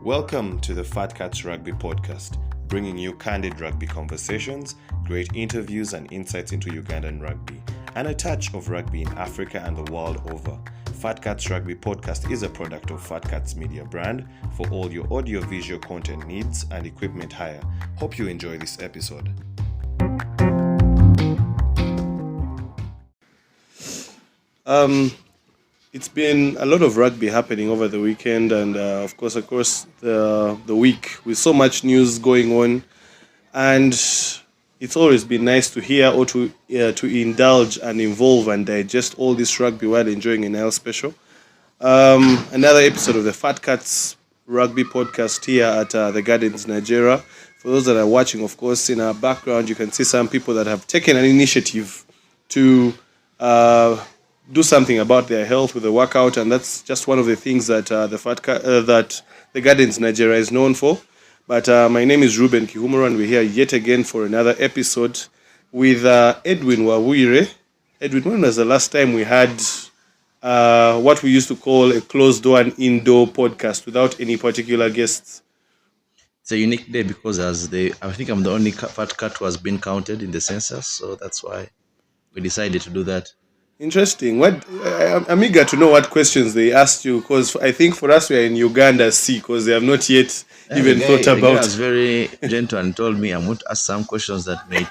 Welcome to the Fat Cats Rugby podcast, bringing you candid rugby conversations, great interviews and insights into Ugandan rugby, and a touch of rugby in Africa and the world over. Fat Cats Rugby podcast is a product of Fat Cats Media brand for all your audio-visual content needs and equipment hire. Hope you enjoy this episode. It's been a lot of rugby happening over the weekend and of course the week with so much news going on, and it's always been nice to hear or to indulge and involve and digest all this rugby while enjoying an L special. Another episode of the Fat Cats Rugby podcast here at the Gardens, Nigeria. For those that are watching, of course, in our background you can see some people that have taken an initiative to do something about their health with a workout, and that's just one of the things that that the Gardens Nigeria is known for. But my name is Reuben and we're here yet again for another episode with Edwin Wawire. Edwin, when was the last time we had what we used to call a closed door and indoor podcast without any particular guests? It's a unique day because I think I'm the only fat cat who has been counted in the census, so that's why we decided to do that. Interesting. I'm eager to know what questions they asked you, because I think for us we are in Uganda C, because they have not yet thought about. The guy was very gentle and told me I'm going to ask some questions that might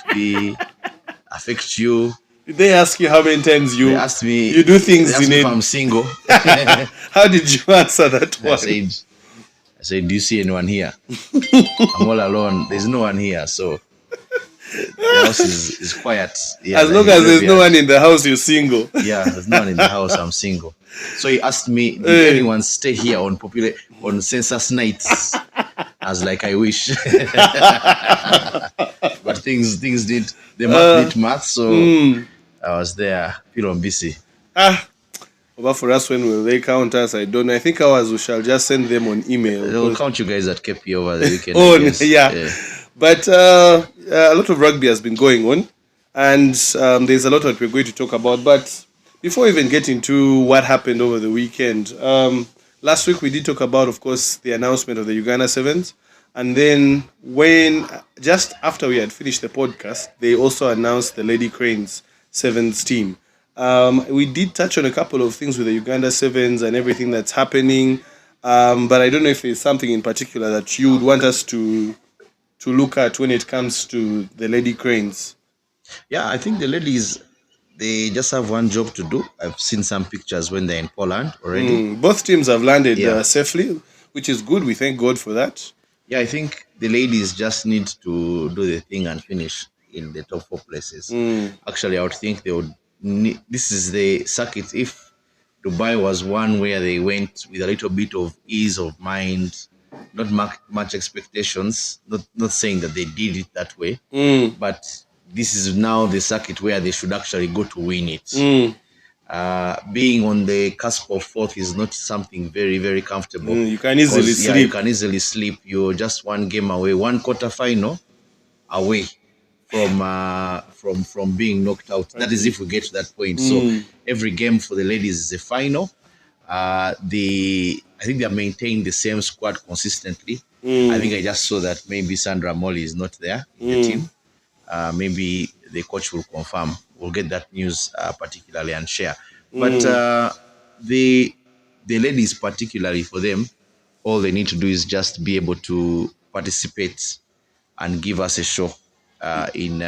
affect you. Did they ask you how many times They asked me you do things in if I'm single. How did you answer that one? I said, do you see anyone here? I'm all alone. There's no one here, so the house is quiet. Yeah, as long as there's no one in the house, you're single. Yeah, there's no one in the house, I'm single. So he asked me, did anyone stay here on census nights? I was like, I wish. But things did. The math did math, so I was there, feel on busy. But for us, when will they count us? I don't know. I think ours, we shall just send them on email. They'll count you guys at KP over the weekend. Yeah. But a lot of rugby has been going on, and there's a lot that we're going to talk about. But before we even get into what happened over the weekend, last week we did talk about, of course, the announcement of the Uganda Sevens. And then just after we had finished the podcast, they also announced the Lady Cranes Sevens team. We did touch on a couple of things with the Uganda Sevens and everything that's happening. But I don't know if there's something in particular that you would want us to look at when it comes to the Lady Cranes. Yeah, I think the ladies, they just have one job to do. I've seen some pictures when they're in Poland already. Both teams have landed safely, which is good. We thank God for that. Yeah, I think the ladies just need to do the thing and finish in the top 4 places. Actually, I would think they would this is the circuit. If Dubai was one where they went with a little bit of ease of mind, not much expectations, not saying that they did it that way, but this is now the circuit where they should actually go to win it. Being on the cusp of 4th is not something very, very comfortable. You can easily sleep. You can easily sleep. You're just one game away, one quarterfinal away from being knocked out. That is if we get to that point. So every game for the ladies is a final. I think they have maintained the same squad consistently. I think I just saw that maybe Sandra Molly is not there in the team. Maybe the coach will confirm. We'll get that news particularly and share. But the ladies, particularly for them, all they need to do is just be able to participate and give us a show in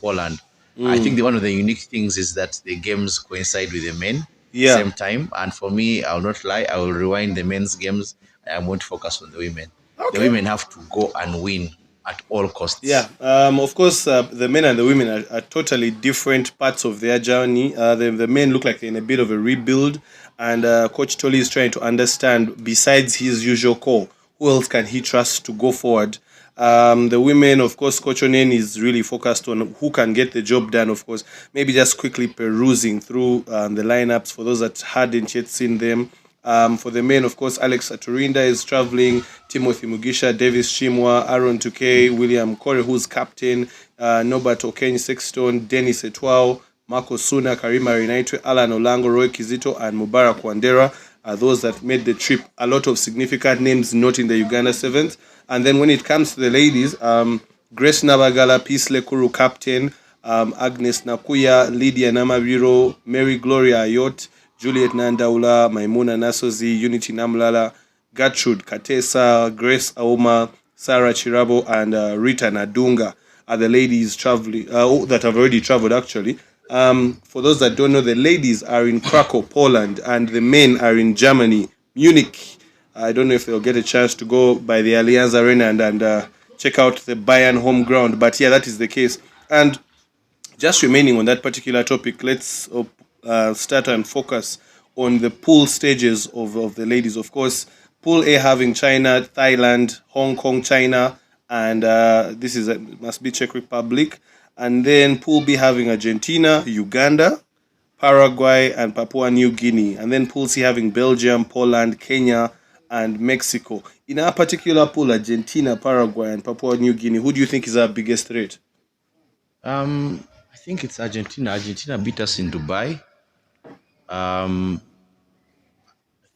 Poland. I think one of the unique things is that the games coincide with the men. Same time, and for me, I'll not lie, I will rewind the men's games. I won't focus on the women. The women have to go and win at all costs. Of course, the men and the women are totally different parts of their journey. The men look like they're in a bit of a rebuild, and Coach Tolly is trying to understand, besides his usual core, who else can he trust to go forward. The women, of course, Coach Onen is really focused on who can get the job done, of course. Maybe just quickly perusing through the lineups for those that hadn't yet seen them. For the men, of course, Alex Aturinda is traveling, Timothy Mugisha, Davis Chimwa, Aaron Tukey, William Kore, who's captain, Norbert Okeny Sexton, Dennis Etwao, Marco Suna, Karima Renaito, Alan Olango, Roy Kizito, and Mubarak Wandera. are those that made the trip. A lot of significant names not in the Uganda Sevens. And then when it comes to the ladies, Grace Nabagala, Peace Lekuru, captain, Agnes Nakuya, Lydia Namabiro, Mary Gloria Ayot, Juliet Nandaula, Maimuna Nasozi, Unity Namlala, Gertrude Katesa, Grace Auma, Sarah Chirabo, and Rita Nadunga are the ladies traveling that have already traveled actually. For those that don't know, the ladies are in Krakow, Poland, and the men are in Germany, Munich. I don't know if they'll get a chance to go by the Allianz Arena and check out the Bayern home ground, but yeah, that is the case. And just remaining on that particular topic, let's start and focus on the pool stages of the ladies. Of course, Pool A having China, Thailand, Hong Kong, China, and this is must be Czech Republic. And then Pool B having Argentina, Uganda, Paraguay, and Papua New Guinea. And then Pool C having Belgium, Poland, Kenya, and Mexico. In our particular pool, Argentina, Paraguay, and Papua New Guinea, who do you think is our biggest threat? I think it's Argentina. Argentina beat us in Dubai. I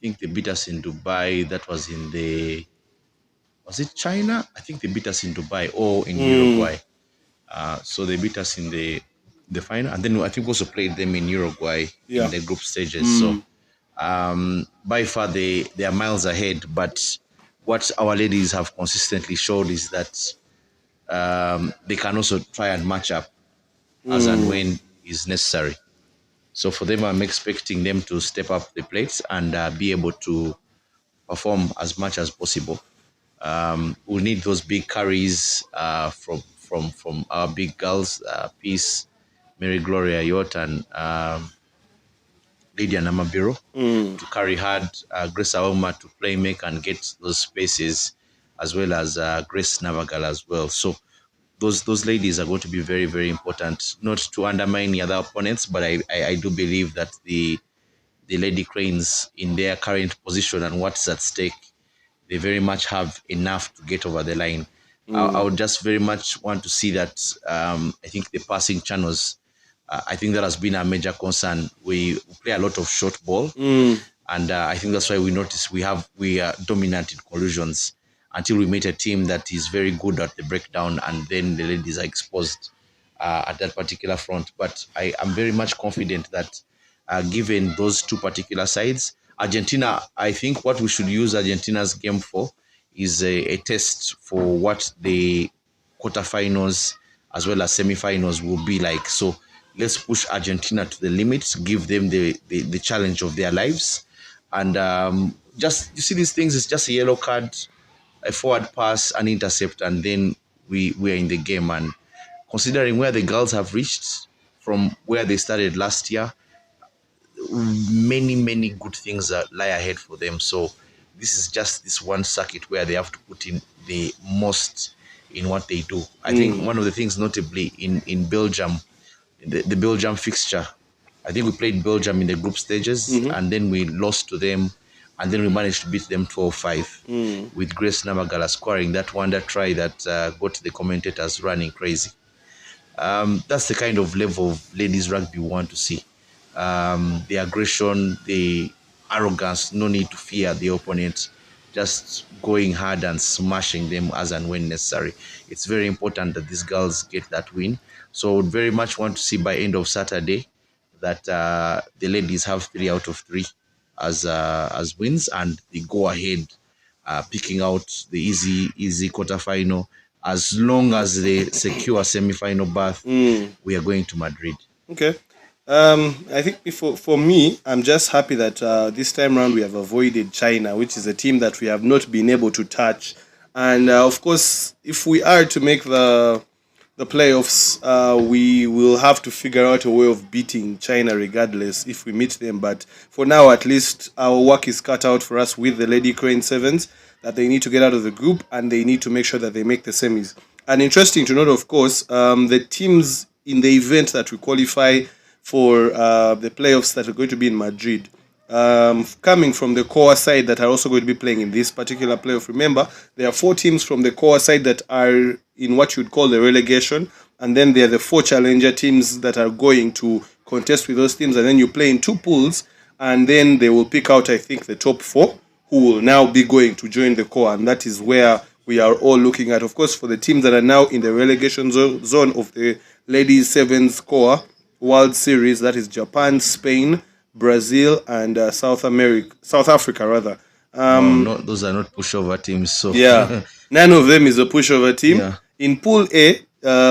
think they beat us in Dubai. That was in the, was it China? I think they beat us in Dubai or in Uruguay. So they beat us in the final, and then I think we also played them in Uruguay in the group stages. So by far they are miles ahead. But what our ladies have consistently showed is that they can also try and match up as and when is necessary. So for them, I'm expecting them to step up the plates and be able to perform as much as possible. We'll need those big carries from our big girls, Peace, Mary Gloria Yot, and Lydia Namabiro to carry hard, Grace Aoma to play make and get those spaces, as well as Grace Navagal as well. So those ladies are going to be very, very important, not to undermine the other opponents, but I do believe that the Lady Cranes, in their current position and what's at stake, they very much have enough to get over the line. I would just very much want to see that. I think the passing channels, I think that has been a major concern. We play a lot of short ball, and I think that's why we notice we are dominant in collisions until we meet a team that is very good at the breakdown, and then the ladies are exposed at that particular front. But I am very much confident that given those two particular sides, Argentina, I think what we should use Argentina's game for is a test for what the quarterfinals as well as semifinals will be like. So let's push Argentina to the limits, give them the challenge of their lives. And just, you see these things, it's just a yellow card, a forward pass, an intercept, and then we are in the game. And considering where the girls have reached from where they started last year, many good things lie ahead for them. So this is just this one circuit where they have to put in the most in what they do. I think one of the things notably in Belgium, the Belgium fixture, I think we played Belgium in the group stages and then we lost to them, and then we managed to beat them 12-5 with Grace Namagala scoring that wonder try that got the commentators running crazy. That's the kind of level of ladies rugby we want to see. The aggression, the arrogance, no need to fear the opponent, just going hard and smashing them as and when necessary. It's very important that these girls get that win. So I would very much want to see by end of Saturday that the ladies have 3 out of 3 as wins, and they go ahead picking out the easy quarterfinal. As long as they secure semi-final berth, we are going to Madrid. Okay. I think for me, I'm just happy that this time around we have avoided China, which is a team that we have not been able to touch. And of course, if we are to make the playoffs, we will have to figure out a way of beating China regardless if we meet them. But for now, at least our work is cut out for us with the Lady Crane Sevens, that they need to get out of the group and they need to make sure that they make the semis. And interesting to note, of course, the teams in the event that we qualify for the playoffs that are going to be in Madrid, coming from the core side that are also going to be playing in this particular playoff. Remember, there are 4 teams from the core side that are in what you'd call the relegation, and then there are the 4 challenger teams that are going to contest with those teams, and then you play in 2 pools, and then they will pick out, I think, the top 4 who will now be going to join the core, and that is where we are all looking at. Of course, for the teams that are now in the relegation zone of the Ladies Sevens Core World Series, that is Japan, Spain, Brazil, and South Africa rather. Oh, no, those are not pushover teams. So Yeah, none of them is a pushover team. Yeah. In Pool A,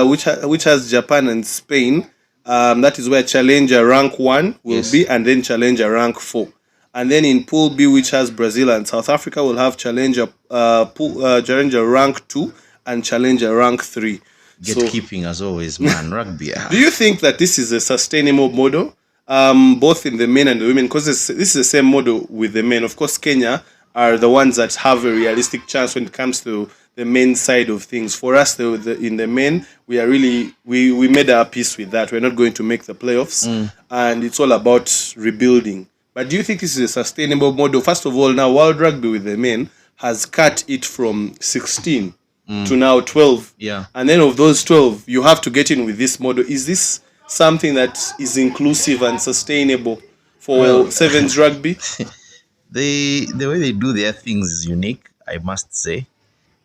which has Japan and Spain, that is where Challenger rank 1 will Yes. be, and then Challenger rank 4. And then in Pool B, which has Brazil and South Africa, will have Challenger Challenger rank 2 and Challenger rank 3. Gatekeeping as always, man. Rugby. Do you think that this is a sustainable model, both in the men and the women? Because this is the same model with the men. Of course, Kenya are the ones that have a realistic chance when it comes to the men's side of things. For us, in the men, we are really we made our peace with that. We're not going to make the playoffs, and it's all about rebuilding. But do you think this is a sustainable model? First of all, now World Rugby with the men has cut it from 16 to now 12. Yeah. And then of those 12, you have to get in with this model. Is this something that is inclusive and sustainable for Sevens Rugby? The way they do their things is unique, I must say.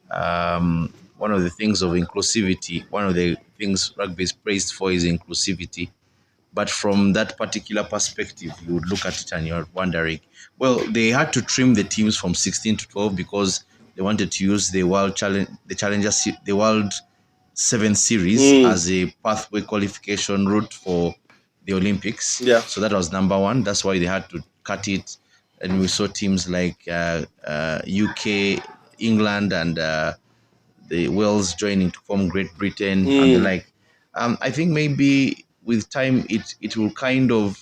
One of the things of inclusivity, one of the things rugby is praised for is inclusivity. But from that particular perspective, you would look at it and you're wondering, well, they had to trim the teams from 16 to 12 because they wanted to use the the World 7 Series as a pathway qualification route for the Olympics. Yeah. So that was number one. That's why they had to cut it. And we saw teams like UK, England, and the Wales joining to form Great Britain and the like. I think maybe with time it will kind of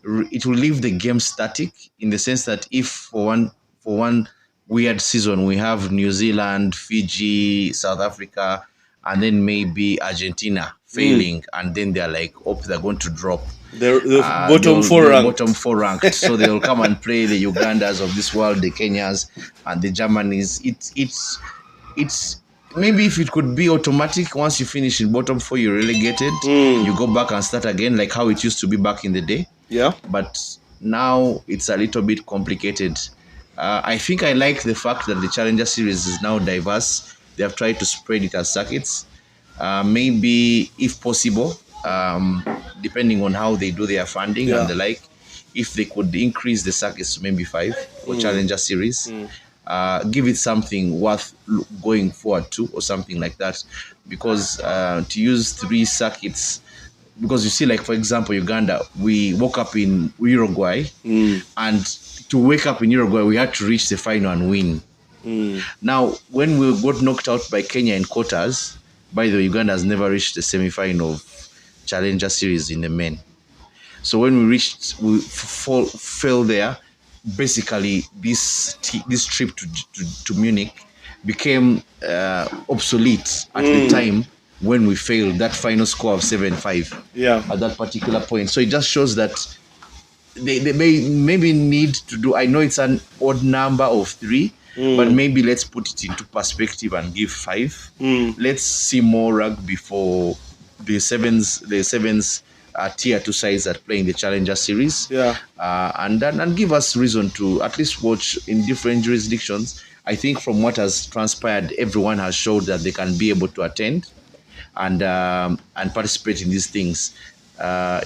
it will leave the game static in the sense that if for one weird season we have New Zealand, Fiji, South Africa, and then maybe Argentina failing, and then they're like, oh, they're going to drop. The bottom 4 ranked. Bottom 4 ranked. So they'll come and play the Ugandas of this world, the Kenyas, and the Germanys. It's maybe if it could be automatic, once you finish in bottom 4, you're relegated. You go back and start again, like how it used to be back in the day. Yeah. But now it's a little bit complicated. I think I like the fact that the Challenger Series is now diverse. They have tried to spread it as circuits. Maybe, if possible, depending on how they do their funding and the like, if they could increase the circuits to maybe 5 for Challenger Series, give it something worth going forward to or something like that. Because to use 3 circuits, because you see, like, for example, Uganda, we woke up in Uruguay, and to wake up in Uruguay, we had to reach the final and win. Now, when we got knocked out by Kenya in quarters, by the way, Uganda has never reached the semi-final of Challenger Series in the men. So when we fell there, basically this trip to Munich became obsolete at the time when we failed that final score of 7-5 at that particular point. So it just shows that they maybe need to do, I know it's an odd number of 3, but maybe let's put it into perspective and give 5. Let's see more rugby for the sevens tier 2 sides that play in the Challenger Series. And give us reason to at least watch in different jurisdictions. I think from what has transpired, everyone has showed that they can be able to attend and participate in these things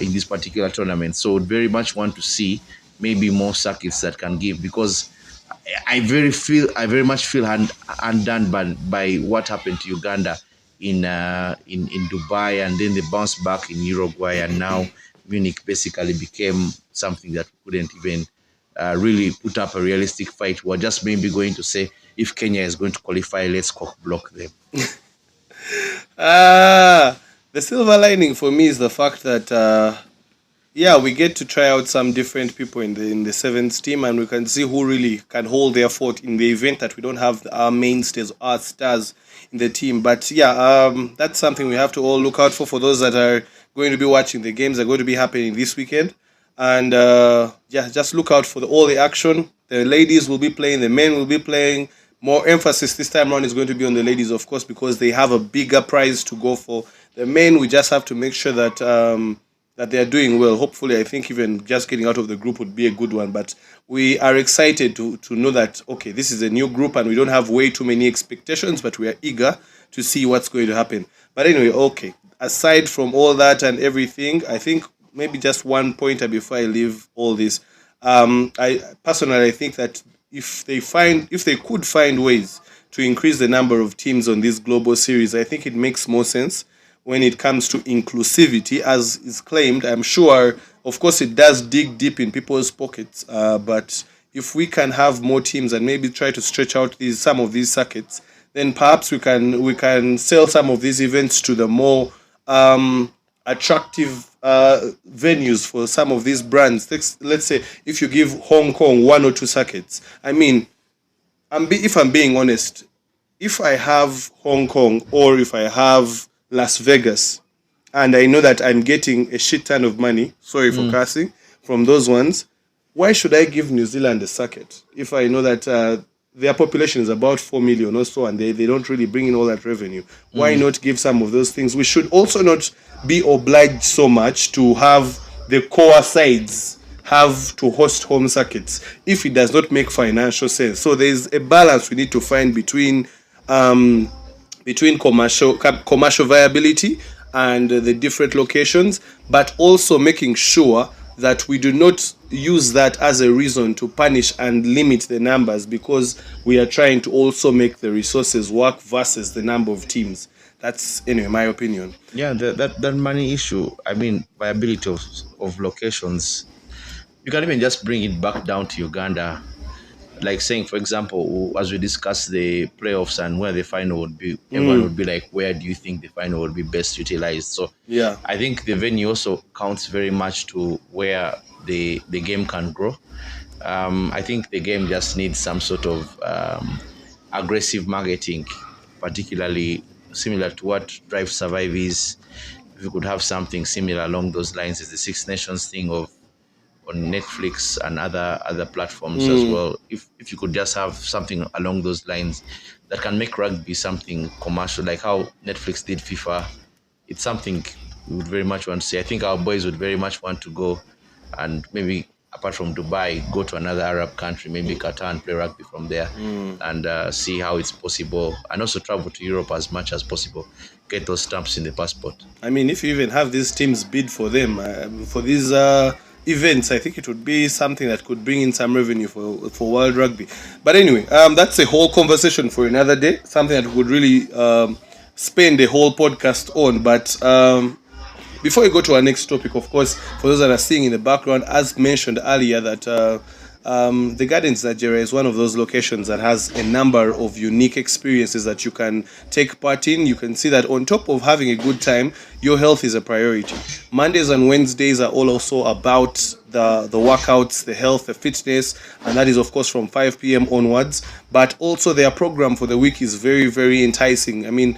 in this particular tournament. So very much want to see maybe more circuits that can give, because I very much feel undone by what happened to Uganda in Dubai, and then they bounced back in Uruguay, and now Munich basically became something that couldn't even really put up a realistic fight. We're just maybe going to say, if Kenya is going to qualify, let's cock block them. The silver lining for me is the fact that we get to try out some different people in the sevens team, and we can see who really can hold their fort in the event that we don't have our mainstays, our stars in the team. But that's something we have to all look out for those that are going to be watching the games that are going to be happening this weekend. And just look out for all the action. The ladies will be playing, the men will be playing. More emphasis this time around is going to be on the ladies, of course, because they have a bigger prize to go for. The men, we just have to make sure that that they are doing well. Hopefully, I think even just getting out of the group would be a good one. But we are excited to know that, okay, this is a new group and we don't have way too many expectations, but we are eager to see what's going to happen. But anyway, okay, aside from all that and everything, I think maybe just one pointer before I leave all this. I personally, I think that if they could find ways to increase the number of teams on this global series, I think it makes more sense when it comes to inclusivity, as is claimed. I'm sure, of course, it does dig deep in people's pockets, but if we can have more teams and maybe try to stretch out some of these circuits, then perhaps we can sell some of these events to the more attractive venues for some of these brands. Let's say if you give Hong Kong one or two circuits. I mean, if I'm being honest, if I have Hong Kong or if I have Las Vegas, and I know that I'm getting a shit ton of money, sorry for cursing, from those ones, why should I give New Zealand a circuit if I know that their population is about 4 million or so and they don't really bring in all that revenue? Why not give some of those things? We should also not be obliged so much to have the core sides have to host home circuits if it does not make financial sense. So there's a balance we need to find between commercial viability and the different locations, but also making sure that we do not use that as a reason to punish and limit the numbers, because we are trying to also make the resources work versus the number of teams. That's, anyway, my opinion. Yeah, that money issue, I mean, viability of locations, you can even just bring it back down to Uganda. Like saying, for example, as we discuss the playoffs and where the final would be, everyone would be like, where do you think the final would be best utilized? So Yeah. I think the venue also counts very much to where the game can grow. I think the game just needs some sort of aggressive marketing, particularly similar to what Drive Survive is. If we could have something similar along those lines as the Six Nations thing on Netflix and other platforms as well. If you could just have something along those lines that can make rugby something commercial, like how Netflix did FIFA, it's something we would very much want to see. I think our boys would very much want to go and maybe, apart from Dubai, go to another Arab country, maybe Qatar, and play rugby from there and see how it's possible, and also travel to Europe as much as possible, get those stamps in the passport. I mean, if you even have these teams bid for them, for these events, I think it would be something that could bring in some revenue for World Rugby. But anyway, that's a whole conversation for another day, something that we would really spend a whole podcast on. But before we go to our next topic, of course, for those that are seeing in the background, as mentioned earlier, that the Gardens Nigeria is one of those locations that has a number of unique experiences that you can take part in. You can see that on top of having a good time, your health is a priority. Mondays and Wednesdays are all also about the workouts, the health, the fitness, and that is, of course, from 5 p.m. onwards. But also their program for the week is very, very enticing. I mean,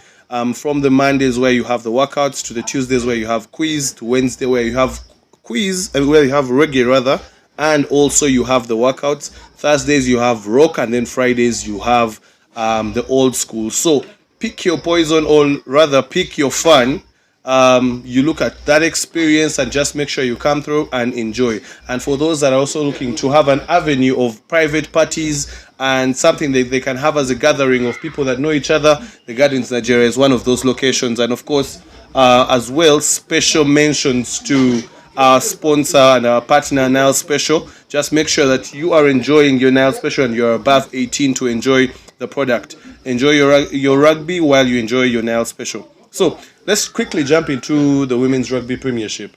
from the Mondays where you have the workouts, to the Tuesdays where you have quiz, to Wednesday where you have where you have reggae rather, and also you have the workouts. Thursdays you have rock, and then Fridays you have the old school. So pick your poison, or rather pick your fun. You look at that experience and just make sure you come through and enjoy. And for those that are also looking to have an avenue of private parties and something that they can have as a gathering of people that know each other, the Gardens Nigeria is one of those locations. And of course, as well, special mentions to our sponsor and our partner, Nile Special. Just make sure that you are enjoying your Nile Special and you're above 18 to enjoy the product. Enjoy your rugby while you enjoy your Nile Special. So let's quickly jump into the Women's Rugby Premiership.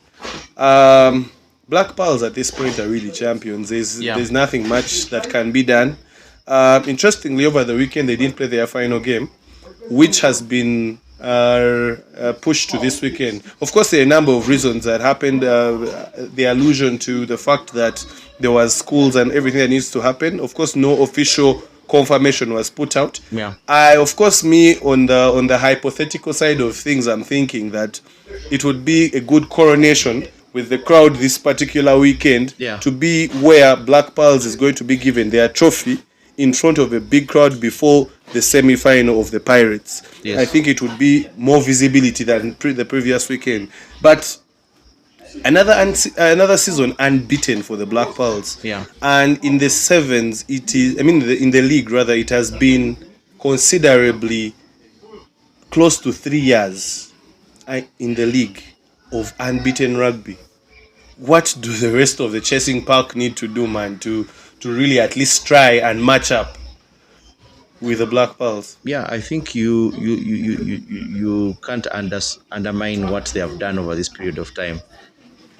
Black Pearls at this point are really champions. There's nothing much that can be done. Interestingly, over the weekend they didn't play their final game, which has been pushed to this weekend. Of course, there are a number of reasons that happened. The allusion to the fact that there was schools and everything that needs to happen. Of course, no official confirmation was put out. Yeah. Of course, me on the hypothetical side of things, I'm thinking that it would be a good coronation with the crowd this particular weekend to be where Black Pearls is going to be given their trophy in front of a big crowd before the semi-final of the Pirates. Yes. I think it would be more visibility than the previous weekend. But Another season unbeaten for the Black Pearls. Yeah. And in the sevens, it is. I mean, in the league rather, it has been considerably close to 3 years in the league of unbeaten rugby. What do the rest of the chasing pack need to do, man, to really at least try and match up with the Black Pearls? Yeah, I think you can't undermine what they have done over this period of time.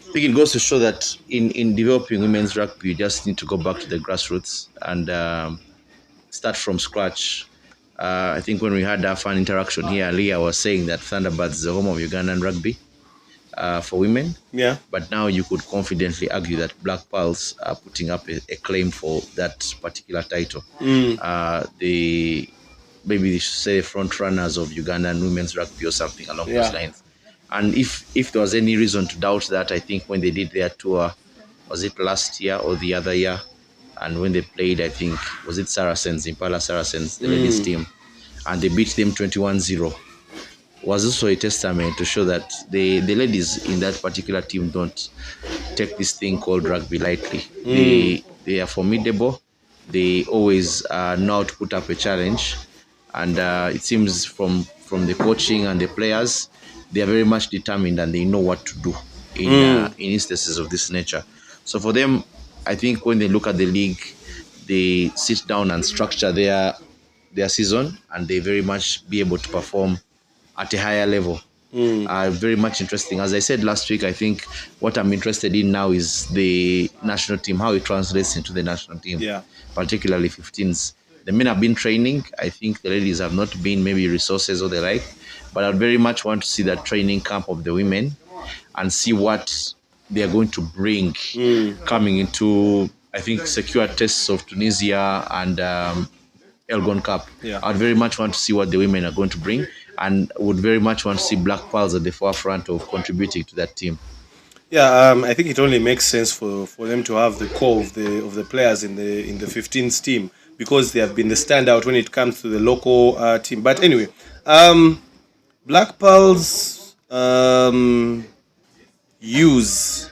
I think it goes to show that in developing women's rugby, you just need to go back to the grassroots and start from scratch. I think when we had our fun interaction here, Leah was saying that Thunderbirds is the home of Ugandan rugby for women. Yeah. But now you could confidently argue that Black Pearls are putting up a claim for that particular title. Maybe they should say front runners of Ugandan women's rugby or something along those lines. And if there was any reason to doubt that, I think when they did their tour, was it last year or the other year? And when they played, I think, was it Saracens, Impala Saracens, the ladies team, and they beat them 21-0, was also a testament to show that the ladies in that particular team don't take this thing called rugby lightly. They are formidable. They always know how to put up a challenge. And it seems from the coaching and the players, they are very much determined and they know what to do in instances of this nature. So for them, I think when they look at the league, they sit down and structure their season, and they very much be able to perform at a higher level. Very much interesting. As I said last week, I think what I'm interested in now is the national team, how it translates into the national team, particularly 15s. The men have been training. I think the ladies have not been maybe resources or the like, but I very much want to see that training camp of the women and see what they are going to bring coming into, I think, secure tests of Tunisia and Elgon Cup. I'd very much want to see what the women are going to bring, and would very much want to see Black Pearls at the forefront of contributing to that team. Yeah, I think it only makes sense for them to have the core of the players in the 15s team, because they have been the standout when it comes to the local team. But anyway, Black Pearls use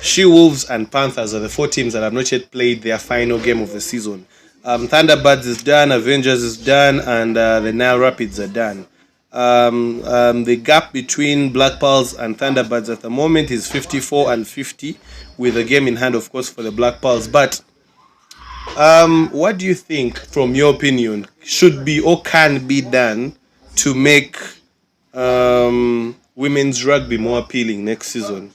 She-Wolves and Panthers are the 4 teams that have not yet played their final game of the season. Thunderbirds is done, Avengers is done, and the Nile Rapids are done. The gap between Black Pearls and Thunderbirds at the moment is 54 and 50, with a game in hand, of course, for the Black Pearls. But what do you think, from your opinion, should be or can be done to make women's rugby more appealing next season?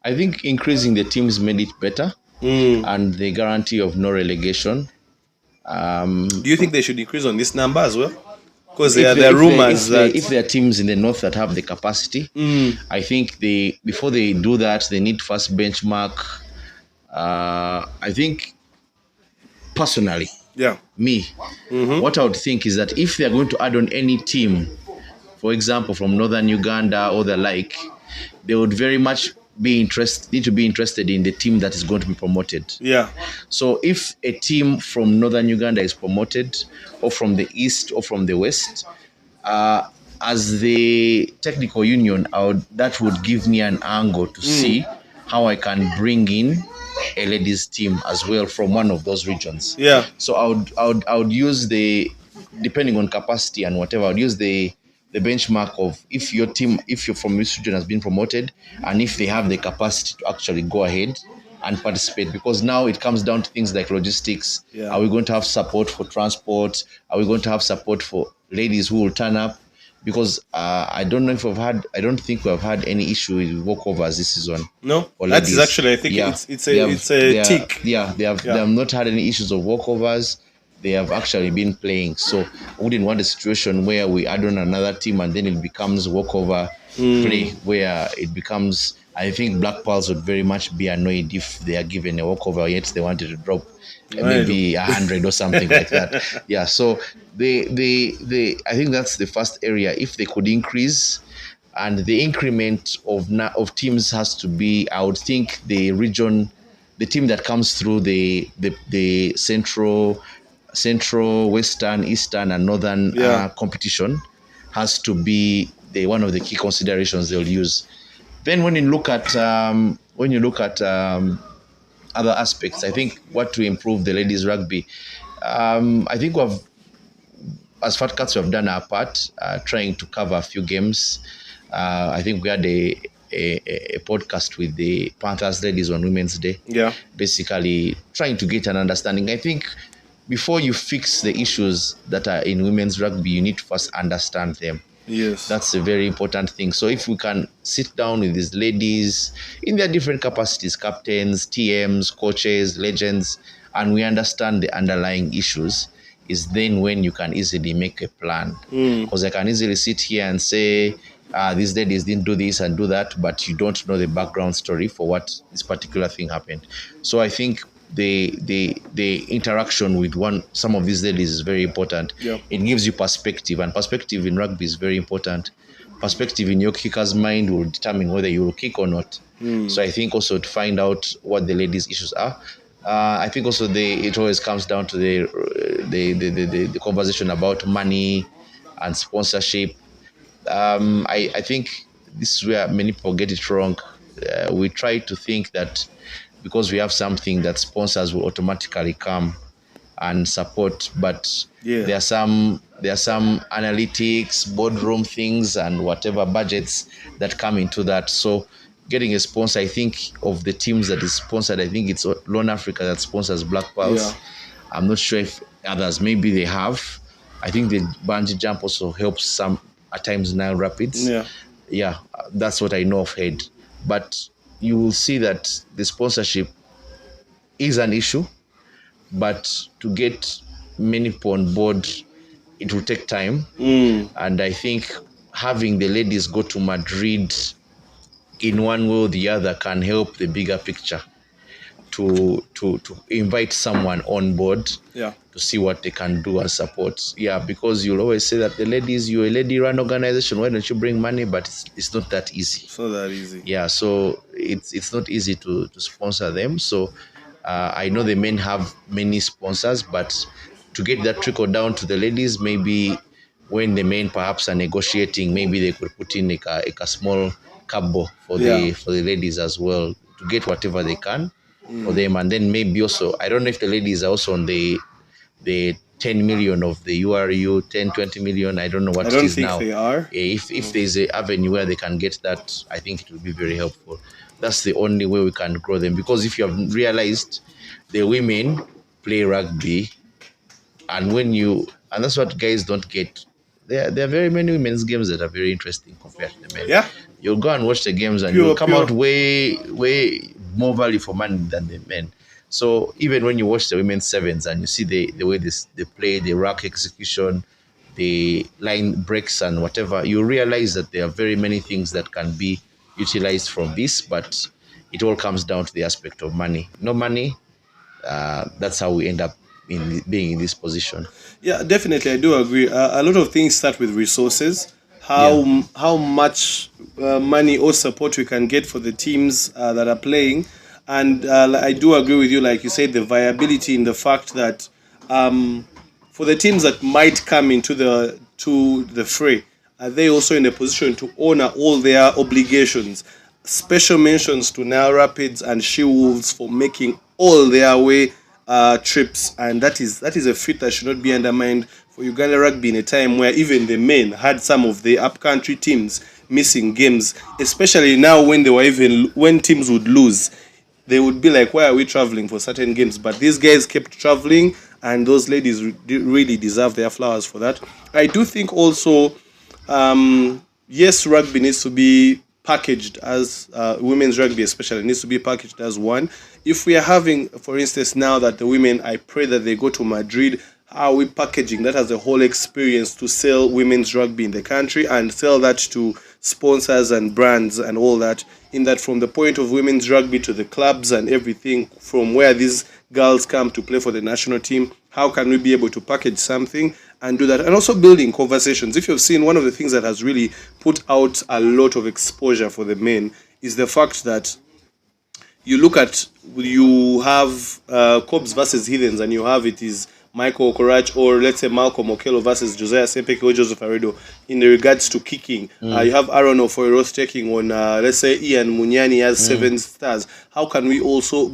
I think increasing the teams made it better, and the guarantee of no relegation. Do you think they should increase on this number as well? Because there are rumors that if there are teams in the north that have the capacity, I think before they do that, they need to first benchmark. I think personally, what I would think is that if they are going to add on any team, for example, from northern Uganda or the like, they would very much need to be interested in the team that is going to be promoted. So if a team from northern Uganda is promoted, or from the east or from the west, as the technical union, that would give me an angle to see how I can bring in a ladies team as well from one of those regions. So I would use depending on capacity and whatever, I would use the benchmark of if you're from this region has been promoted, and if they have the capacity to actually go ahead and participate, because now it comes down to things like logistics. Are we going to have support for transport? Are we going to have support for ladies who will turn up? Because I don't think we've had any issue with walkovers this season. No, that is actually, I think it's a tick. They have not had any issues of walkovers. They have actually been playing. So I wouldn't want a situation where we add on another team and then it becomes walkover play, where it becomes, I think Black Pearls would very much be annoyed if they are given a walkover yet they wanted to drop maybe 100 or something like that. So I think that's the first area. If they could increase, and the increment of teams has to be, I would think the team that comes through the central, western, eastern, and northern competition has to be one of the key considerations they'll use. Then when you look at other aspects, I think what to improve the ladies rugby, I think as Fat Cats, we have done our part, trying to cover a few games. I think we had a podcast with the Panthers ladies on Women's Day. Yeah. Basically, trying to get an understanding. I think before you fix the issues that are in women's rugby, you need to first understand them. Yes. That's a very important thing. So if we can sit down with these ladies in their different capacities, captains, TMs, coaches, legends, and we understand the underlying issues, is then when you can easily make a plan. Because I can easily sit here and say, these ladies didn't do this and do that, but you don't know the background story for what this particular thing happened. So I think the interaction with some of these ladies is very important. Yeah. It gives you perspective, and perspective in rugby is very important. Perspective in your kicker's mind will determine whether you will kick or not. So I think also to find out what the ladies' issues are. I think also it always comes down to the conversation about money and sponsorship. I think this is where many people get it wrong. We try to think that because we have something that sponsors will automatically come and support, but there are some analytics, boardroom things, and whatever budgets that come into that. So getting a sponsor, I think of the teams that is sponsored, I think it's Lone Africa that sponsors Black Pulse. Yeah. I'm not sure if others, maybe they have. I think the bungee jump also helps some at times now Rapids. Yeah, that's what I know of head. But you will see that the sponsorship is an issue, but to get many people on board, it will take time. And I think having the ladies go to Madrid in one way or the other can help the bigger picture to invite someone on board to see what they can do and support. Yeah, because you'll always say that the ladies, you're a lady-run organization, why don't you bring money? But it's not that easy. It's not that easy. Yeah, so it's not easy to sponsor them. So I know the men have many sponsors, but to get that trickle down to the ladies, maybe when the men perhaps are negotiating, maybe they could put in a small cabo for the ladies as well, to get whatever they can for them. And then maybe also, I don't know if the ladies are also on the 10 million of the URU, 10, 20 million, I don't know what it is now. I don't think they are. If there's an avenue where they can get that, I think it will be very helpful. That's the only way we can grow them. Because if you have realized, the women play rugby, and that's what guys don't get. There are very many women's games that are very interesting compared to the men. Yeah. You'll go and watch the games and you'll come out way more value for money than the men. So even when you watch the women's sevens and you see the way they play, the rack execution, the line breaks and whatever, you realize that there are very many things that can be utilized from this, but it all comes down to the aspect of money. No money, that's how we end up being in this position. Yeah, definitely, I do agree. A lot of things start with resources. How much money or support we can get for the teams that are playing, and I do agree with you. Like you said, the viability in the fact that for the teams that might come into the fray, are they also in a position to honor all their obligations? Special mentions to Nile Rapids and She Wolves for making all their way trips, and that is a feat that should not be undermined for Uganda Rugby in a time where even the men had some of the upcountry teams missing games, especially now when when teams would lose, they would be like, why are we traveling for certain games? But these guys kept traveling, and those ladies really deserve their flowers for that. I do think also, yes, rugby needs to be packaged as women's rugby especially needs to be packaged as one. If we are having, for instance, now that the women, I pray that they go to Madrid, how are we packaging that as a whole experience to sell women's rugby in the country and sell that to sponsors and brands and all that, in that from the point of women's rugby to the clubs and everything, from where these girls come to play for the national team, how can we be able to package something and do that? And also building conversations. If you've seen, one of the things that has really put out a lot of exposure for the men is the fact that you have Cobs versus Heathens, and you have it is Michael Okorach, or let's say Malcolm Okello versus Josiah Sempeke or Joseph Aredo in regards to kicking. You have Aaron Ofoeros taking on, let's say, Ian Munyani has 7 stars. How can we also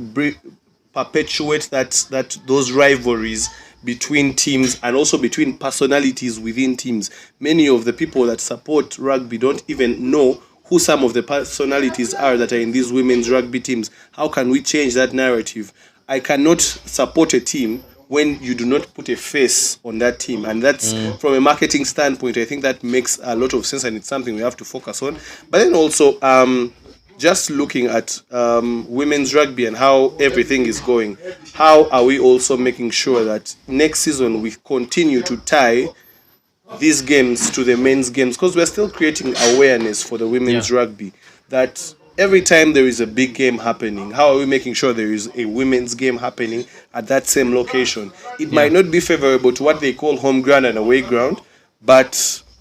perpetuate those rivalries between teams and also between personalities within teams? Many of the people that support rugby don't even know who some of the personalities are that are in these women's rugby teams. How can we change that narrative? I cannot support a team when you do not put a face on that team, and that's from a marketing standpoint. I think that makes a lot of sense, and it's something we have to focus on. But then also, just looking at women's rugby and how everything is going, how are we also making sure that next season we continue to tie these games to the men's games, because we're still creating awareness for the women's rugby, that every time there is a big game happening, how are we making sure there is a women's game happening at that same location? It might not be favorable to what they call home ground and away ground, but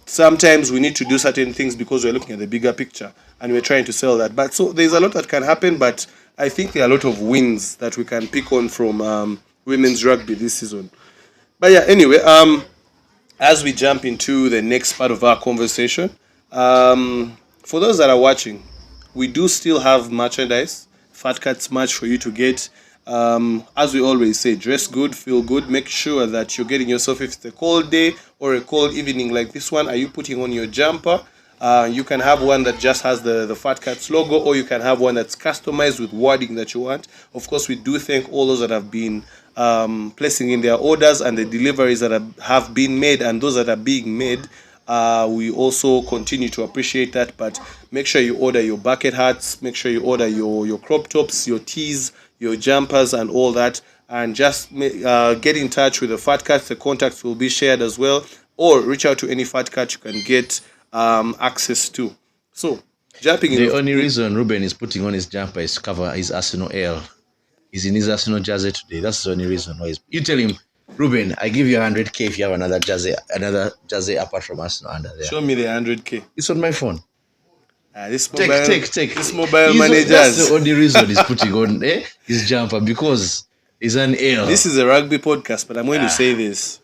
sometimes we need to do certain things because we're looking at the bigger picture and we're trying to sell that. But so there's a lot that can happen, but I think there are a lot of wins that we can pick on from women's rugby this season. But yeah, anyway, as we jump into the next part of our conversation, for those that are watching, we do still have merchandise, Fat Cats merch for you to get. As we always say, dress good, feel good. Make sure that you're getting yourself, if it's a cold day or a cold evening like this one, are you putting on your jumper? You can have one that just has the Fat Cats logo, or you can have one that's customized with wording that you want. Of course, we do thank all those that have been placing in their orders and the deliveries that have been made, and those that are being made. We also continue to appreciate that, but make sure you order your bucket hats, make sure you order your crop tops, your tees, your jumpers and all that, and just get in touch with the Fat Cats. The contacts will be shared as well, or reach out to any Fat Cat you can get access to. So, jumping in. The only reason Reuben is putting on his jumper is to cover his Arsenal L. He's in his Arsenal jersey today. That's the only reason why. You tell him, Reuben, I give you 100K if you have another jersey apart from Arsenal under there. Show me the 100K. It's on my phone. This mobile, take. This mobile managers. That's the only reason he's putting on his jumper, because he's an L. This is a rugby podcast, but I'm going to say this.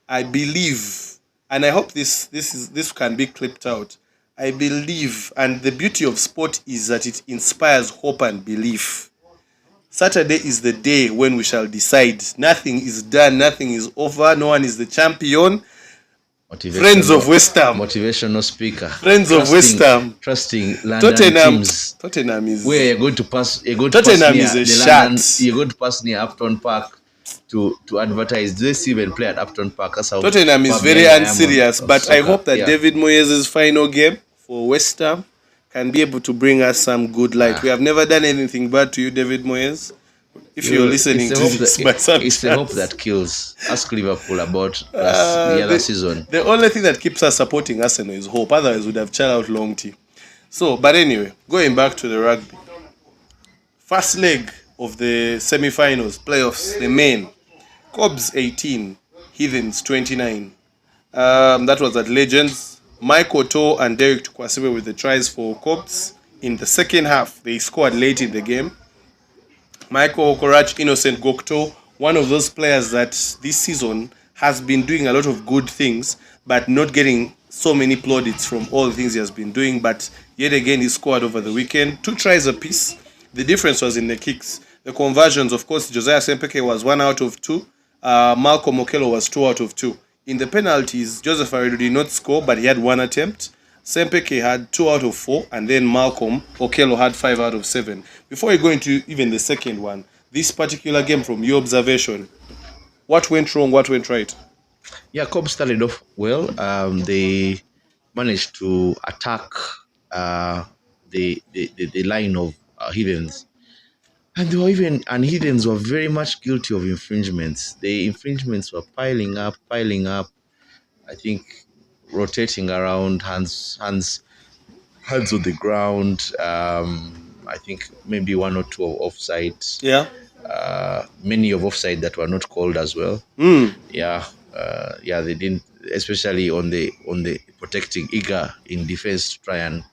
I believe, and I hope this can be clipped out. I believe, and the beauty of sport is that it inspires hope and belief. Saturday is the day when we shall decide. Nothing is done, nothing is over, no one is the champion. Friends of West Ham. Motivational speaker. Friends of West Ham. Trusting London teams. Tottenham is where you're going to pass. Tottenham is a shot. You're going to pass near Upton Park to advertise. Do they still even play at Upton Park? That's how Tottenham is very unserious. But I hope that David Moyes' final game for West Ham can be able to bring us some good light. We have never done anything bad to you, David Moyes. If you're listening to this, it's the hope that kills. Ask Liverpool about the other season. The only thing that keeps us supporting Arsenal is hope. Otherwise, we'd have child out long tea. So, but anyway, going back to the rugby. First leg of the semi-finals, playoffs, the main. Cobs 18, Heathens 29. That was at Legends. Mike Otto and Derek Tukwasibe with the tries for Cobs. In the second half, they scored late in the game. Michael Okorach, Innocent Gokto, one of those players that this season has been doing a lot of good things, but not getting so many plaudits from all the things he has been doing. But yet again, he scored over the weekend. 2 tries apiece. The difference was in the kicks. The conversions, of course, Josiah Sempeke was 1 out of 2. Malcolm Okello was 2 out of 2. In the penalties, Joseph Aredo did not score, but he had 1 attempt. Sempeke had 2 out of 4, and then Malcolm Okello had 5 out of 7. Before we go into even the second one, this particular game, from your observation, what went wrong, what went right? Yeah, Cobb started off well. They managed to attack the line of Heathens. And Heathens were very much guilty of infringements. The infringements were piling up. I think rotating around, hands on the ground. I think maybe 1 or 2 offside. Yeah. Many of offside that were not called as well. Yeah, they didn't, especially on the protecting eager in defense to try and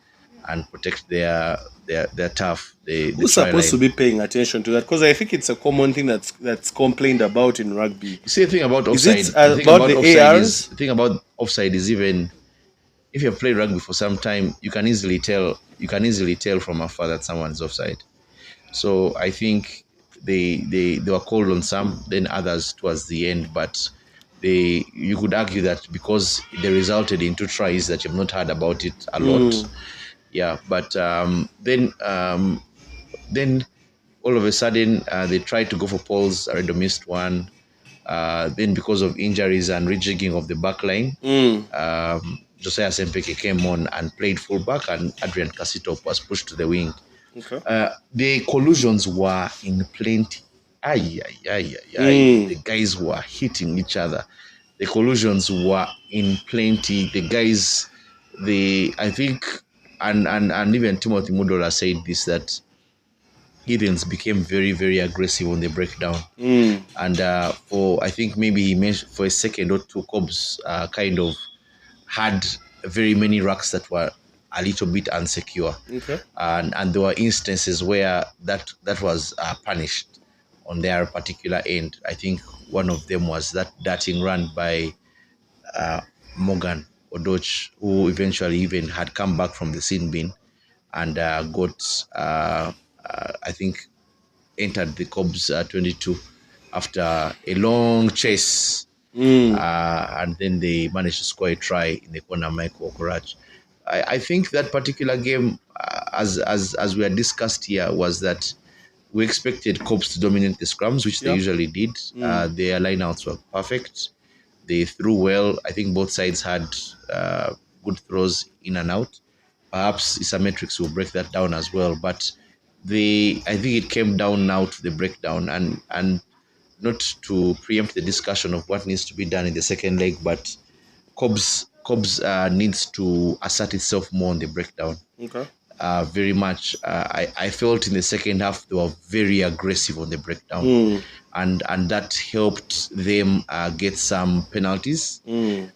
protect their they're tough. The Who's try supposed to line. be paying attention to that? Because I think it's a common thing that's complained about in rugby. You see, the thing about Is offside. it The thing about about the offside is ARs? the thing about offside is, even if you've played rugby for some time, you can easily tell. You can easily tell from afar that someone's offside. So I think they were called on some, then others towards the end. But you could argue that because they resulted in 2 tries that you've not heard about it a lot. Yeah, but then all of a sudden they tried to go for Paul's, already missed one. Then because of injuries and rejigging of the back line, Josiah Sempeke came on and played fullback, and Adrian Casitop was pushed to the wing. Okay. The collusions were in plenty. The guys were hitting each other. The collusions were in plenty. The guys, I think, and even Timothy Mudola said this, that Gideons became very, very aggressive on the breakdown. And for, I think maybe he mentioned for a second or two, Cobbs kind of had very many racks that were a little bit unsecure. Okay. And there were instances where that was punished on their particular end. I think one of them was that darting run by Morgan Odoch, who eventually even had come back from the sin bin and got, I think, entered the Cubs 22 after a long chase. And then they managed to score a try in the corner, Michael Okorach. I think that particular game, as we had discussed here, was that we expected Cubs to dominate the scrums, which they usually did. Their lineouts were perfect. They threw well. I think both sides had good throws in and out. Perhaps Isometrics will break that down as well. But I think it came down now to the breakdown, and not to preempt the discussion of what needs to be done in the second leg, but Cobbs needs to assert itself more on the breakdown. Okay. Very much. I felt in the second half they were very aggressive on the breakdown, and that helped them get some penalties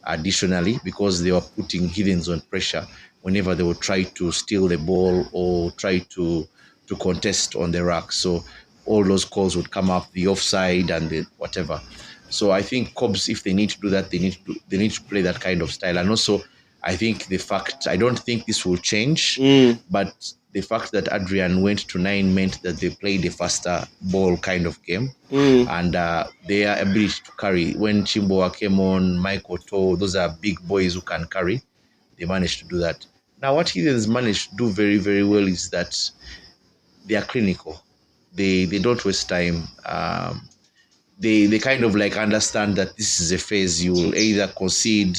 additionally, because they were putting Heathens on pressure whenever they would try to steal the ball or try to contest on the rack. So all those calls would come up, the offside and the whatever. So I think Cobbs, if they need to do that, they need to play that kind of style. And also, I think I don't think this will change, but the fact that Adrian went to 9 meant that they played a faster ball kind of game, and their ability to carry. When Chimboa came on, Mike Otto, those are big boys who can carry. They managed to do that. Now, what Heathens managed to do very, very well is that they are clinical. They don't waste time. They kind of like understand that this is a phase. You will either concede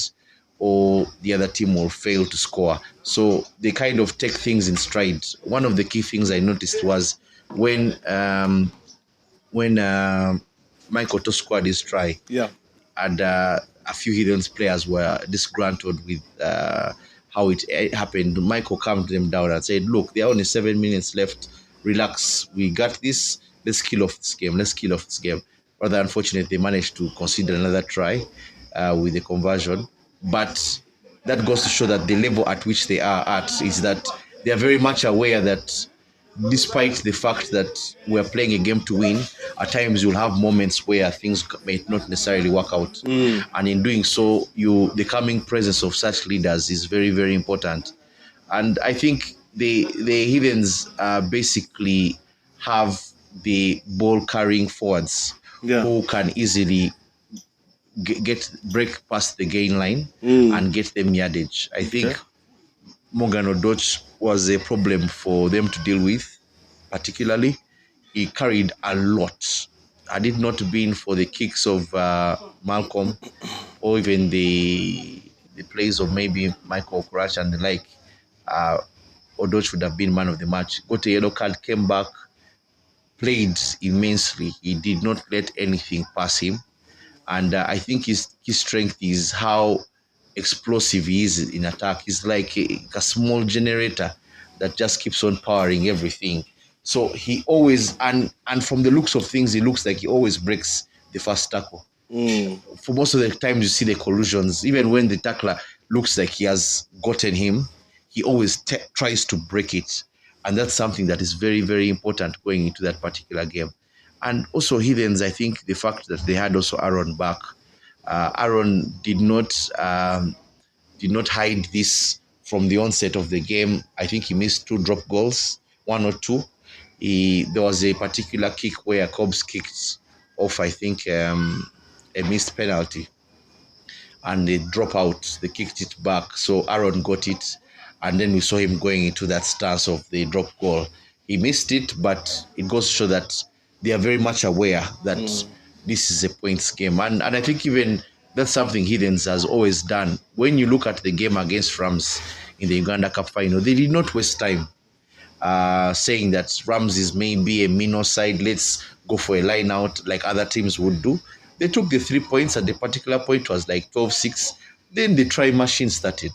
or the other team will fail to score. So they kind of take things in stride. One of the key things I noticed was when Mike Otto scored his try, and a few Heathens players were disgruntled with how it happened. Michael calmed them down and said, look, there are only 7 minutes left. Relax. We got this. Let's kill off this game. Rather unfortunate, they managed to concede another try with the conversion. But that goes to show that the level at which they are at is that they are very much aware that despite the fact that we're playing a game to win, at times you'll have moments where things may not necessarily work out. And in doing so, the coming presence of such leaders is very, very important. And I think the Heathens basically have the ball carrying forwards who can easily break past the gain line and get them yardage. I think Morgan Odoch was a problem for them to deal with, particularly. He carried a lot. Had it not been for the kicks of Malcolm or even the plays of maybe Michael Crash and the like, Odoch would have been man of the match. Got a yellow card, came back, played immensely. He did not let anything pass him. And I think his strength is how explosive he is in attack. He's like a small generator that just keeps on powering everything. So he always, and from the looks of things, it looks like he always breaks the first tackle. For most of the times you see the collisions, even when the tackler looks like he has gotten him, he always tries to break it. And that's something that is very, very important going into that particular game. And also Heathens, I think the fact that they had also Aaron back, Aaron did not hide this from the onset of the game. I think he missed 2 drop goals, 1 or 2. There was a particular kick where Cobbs kicked off, I think, a missed penalty, and they drop out. They kicked it back, so Aaron got it, and then we saw him going into that stance of the drop goal. He missed it, but it goes to show that they are very much aware that this is a points game, and I think even that's something Heathens has always done. When you look at the game against Rams in the Uganda Cup final, they did not waste time saying that Rams is maybe a minor side, let's go for a line out like other teams would do. They took the 3 points, at the particular point was like 12-6. Then the try machine started.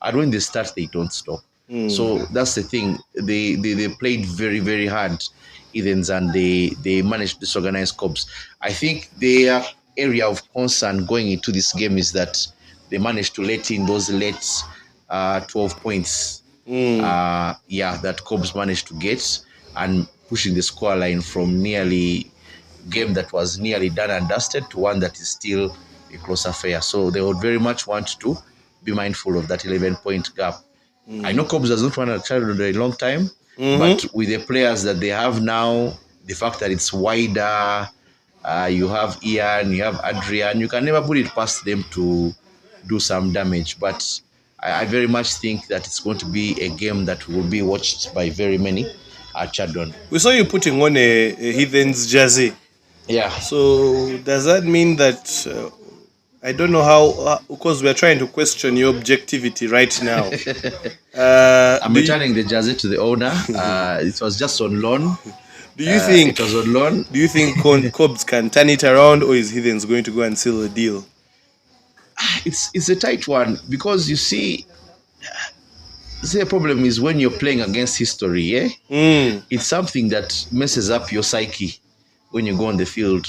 And when they start, they don't stop. So that's the thing. They played very, very hard, Ethans, and they managed to disorganize Cobbs. I think their area of concern going into this game is that they managed to let in those late 12 points. That Cobbs managed to get, and pushing the scoreline from nearly game that was nearly done and dusted to one that is still a close affair. So they would very much want to be mindful of that 11-point gap. I know Cobbs does not want a child in a long time, but with the players that they have now, the fact that it's wider, you have Ian, you have Adrian, you can never put it past them to do some damage. But I very much think that it's going to be a game that will be watched by very many at Chadon. We saw you putting on a Heathens jersey. Yeah. So does that mean that I don't know how, because we are trying to question your objectivity right now. I'm returning the jersey to the owner. It was just on loan. Do you think it was on loan? Do you think Cobbs can turn it around, or is Heathens going to go and seal the deal? It's a tight one, because you see, the problem is when you're playing against history, it's something that messes up your psyche when you go on the field.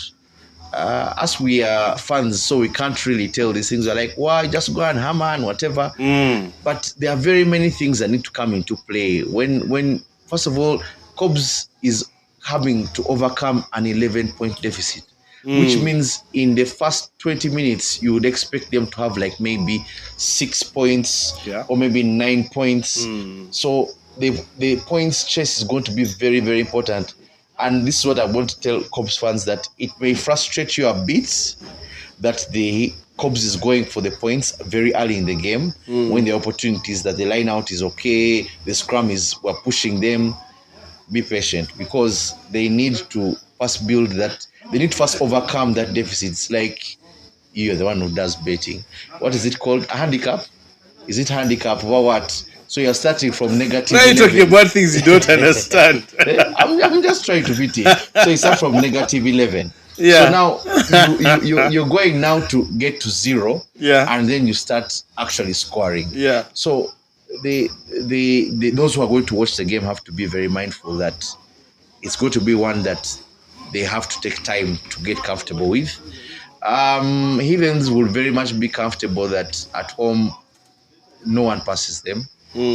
As we are fans, so we can't really tell these things. We're like, why, just go and hammer and whatever. But there are very many things that need to come into play. When first of all, Cobbs is having to overcome an 11-point deficit, which means in the first 20 minutes, you would expect them to have like maybe 6 points or maybe 9 points. So the points chase is going to be very, very important. And this is what I want to tell Cobbs fans, that it may frustrate you a bit that the Cobbs is going for the points very early in the game when the opportunities that the line out is okay, the scrum we're pushing them. Be patient, because they need to first build that. They need to first overcome that deficit. It's like you're the one who does betting. What is it called? A handicap? Is it handicap or what? So you're starting from negative. Now you're talking about things you don't understand. I'm just trying to beat it. So you start from negative 11. Yeah. So now you're going now to get to 0. Yeah. And then you start actually scoring. Yeah. So those who are going to watch the game have to be very mindful that it's going to be one that they have to take time to get comfortable with. Heathens will very much be comfortable that at home no one passes them,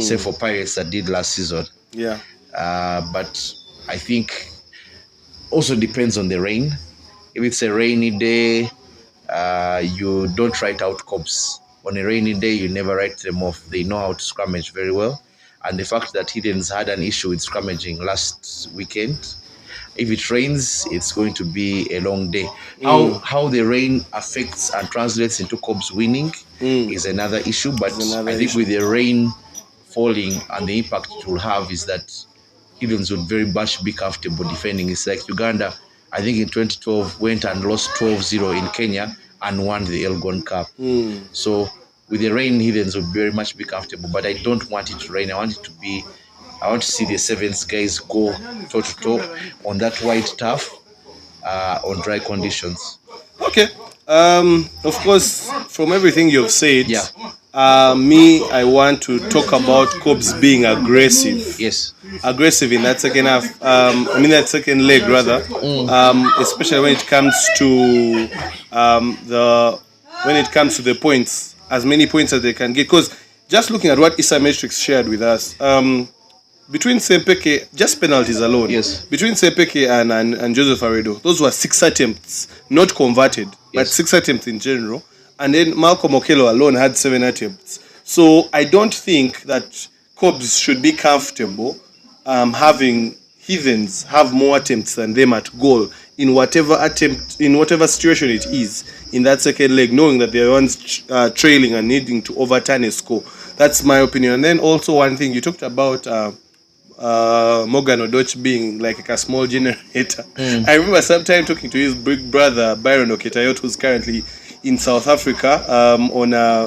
save for Pirates that did last season. Yeah. But I think also depends on the rain. If it's a rainy day, you don't write out Cobbs. On a rainy day, you never write them off. They know how to scrummage very well. And the fact that Heathens had an issue with scrummaging last weekend, if it rains, it's going to be a long day. How the rain affects and translates into Cobbs winning is another issue. But I think with the rain falling and the impact it will have is that Heathens would very much be comfortable defending. It's like Uganda, I think in 2012, went and lost 12-0 in Kenya and won the Elgon Cup. So with the rain, Heathens will very much be comfortable. But I don't want it to rain. I want to see the Sevens guys go toe-to-toe on that white turf on dry conditions. Okay. Of course, from everything you've said, I want to talk about Cobbs being aggressive. Yes. Aggressive in that second half. That second leg rather. Especially when it comes to the points, as many points as they can get. Because just looking at what Issa Matrix shared with us, between Sempeke, just penalties alone. Yes. Between Sempeke and Joseph Aredo, those were 6 attempts, not converted, but 6 attempts in general. And then Malcolm Okello alone had 7 attempts. So I don't think that Cobs should be comfortable having Heathens have more attempts than them at goal in whatever situation it is in that second leg, knowing that they're ones trailing and needing to overturn a score. That's my opinion. And then also one thing you talked about. Morgan Odoch being like a small generator. I remember sometime talking to his big brother Byron Oketayot, who's currently in South Africa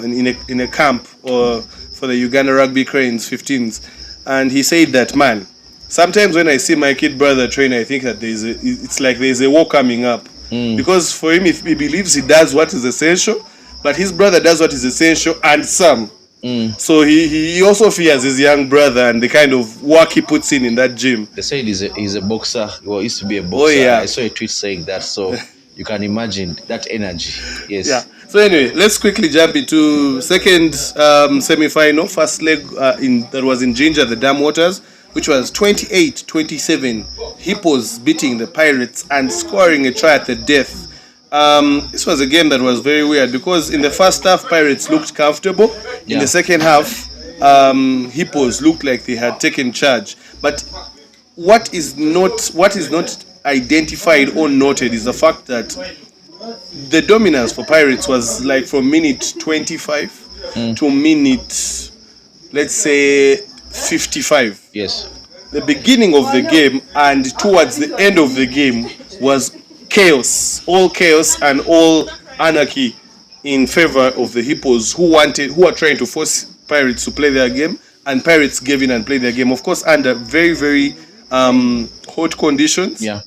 in a camp for the Uganda Rugby Cranes 15s, and he said that, man, sometimes when I see my kid brother train, I think that it's like there's a war coming up, because for him, if he believes he does what is essential, but his brother does what is essential and some. So he also fears his young brother and the kind of work he puts in that gym. They say he's a boxer. Well, he used to be a boxer. Oh, yeah. I saw a tweet saying that, so you can imagine that energy. Yes. Yeah. So anyway, let's quickly jump into second semi-final, first leg that was in Ginger, the Dam Waters, which was 28-27. Hippos beating the Pirates and scoring a try at the death. This was a game that was very weird because in the first half, Pirates looked comfortable. In the second half, Hippos looked like they had taken charge. But what is not identified or noted is the fact that the dominance for Pirates was like from minute 25 to minute, let's say, 55. Yes. The beginning of the game and towards the end of the game was chaos and all anarchy in favor of the Hippos, who are trying to force Pirates to play their game, and Pirates gave in and played their game, of course, under very, very hot conditions. Yeah.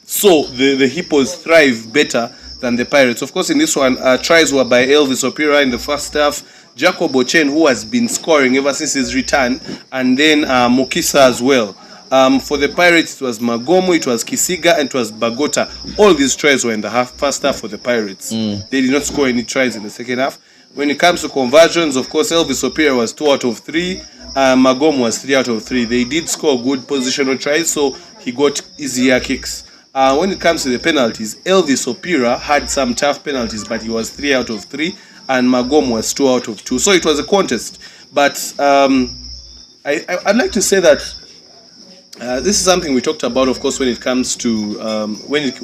So the Hippos thrive better than the Pirates. Of course, in this one, tries were by Elvis Opira in the first half, Jacob Ochen, who has been scoring ever since his return, and then Mukisa as well. For the Pirates, it was Magomo, it was Kisiga, and it was Bagota. All these tries were in the first half for the Pirates. They did not score any tries in the second half. When it comes to conversions, of course, Elvis Opira was 2 out of 3. Magomo was 3 out of 3. They did score good positional tries, so he got easier kicks. When it comes to the penalties, Elvis Opira had some tough penalties, but he was 3 out of 3, and Magomo was 2 out of 2. So it was a contest. But I'd like to say that this is something we talked about, of course, when it comes to when it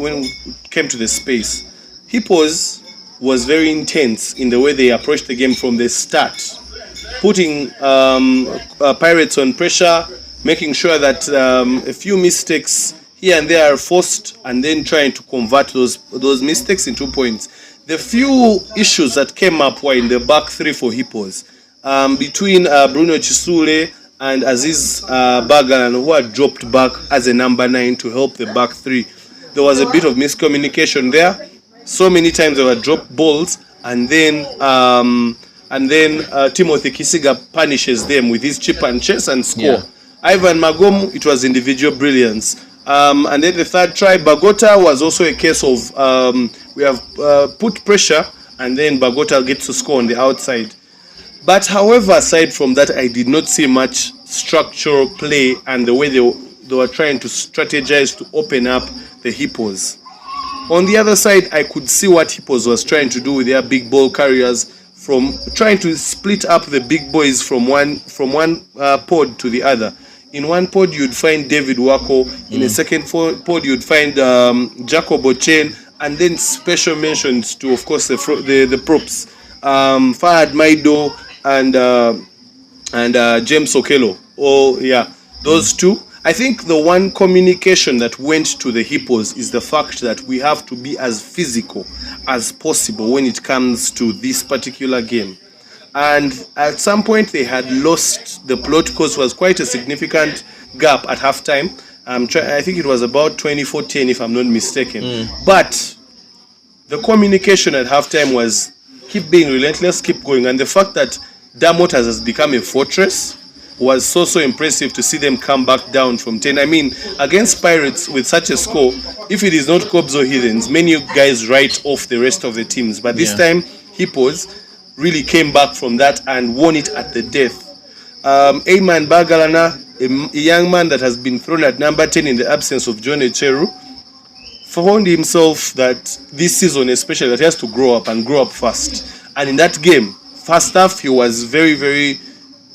came to the space. Hippos was very intense in the way they approached the game from the start, putting Pirates on pressure, making sure that a few mistakes here and there are forced, and then trying to convert those mistakes into points. The few issues that came up were in the back three for Hippos, between Bruno Chisule and Aziz Bagalan, who had dropped back as a number 9 to help the back three. There was a bit of miscommunication there. So many times there were dropped balls, and then Timothy Kisiga punishes them with his chip and chase and score. Yeah. Ivan Magom, it was individual brilliance. And then the third try, Bagota, was also a case of we have put pressure, and then Bagota gets to score on the outside. But however, aside from that, I did not see much structural play and the way they were trying to strategize to open up the Hippos. On the other side, I could see what Hippos was trying to do with their big ball carriers, from trying to split up the big boys from one pod to the other. In one pod, you'd find David Wako. In a second pod, you'd find Jacob Ochen, and then special mentions to, of course, the props, Fahad Maido and James Okello. Oh yeah, those two. I think the one communication that went to the Hippos is the fact that we have to be as physical as possible when it comes to this particular game. And at some point they had lost the plot because it was quite a significant gap at halftime. I think it was about 24-10 if I'm not mistaken. But the communication at halftime was keep being relentless, keep going. And the fact that Damoters has become a fortress was so impressive to see them come back down from 10. I mean, against Pirates with such a score, if it is not Cobs or Heathens, many guys write off the rest of the teams. But this time, Hippos really came back from that and won it at the death. Ayman Bagalana, a young man that has been thrown at number 10 in the absence of John Echeru, found himself that this season especially that he has to grow up and grow up fast. And in that game, first half, he was very, very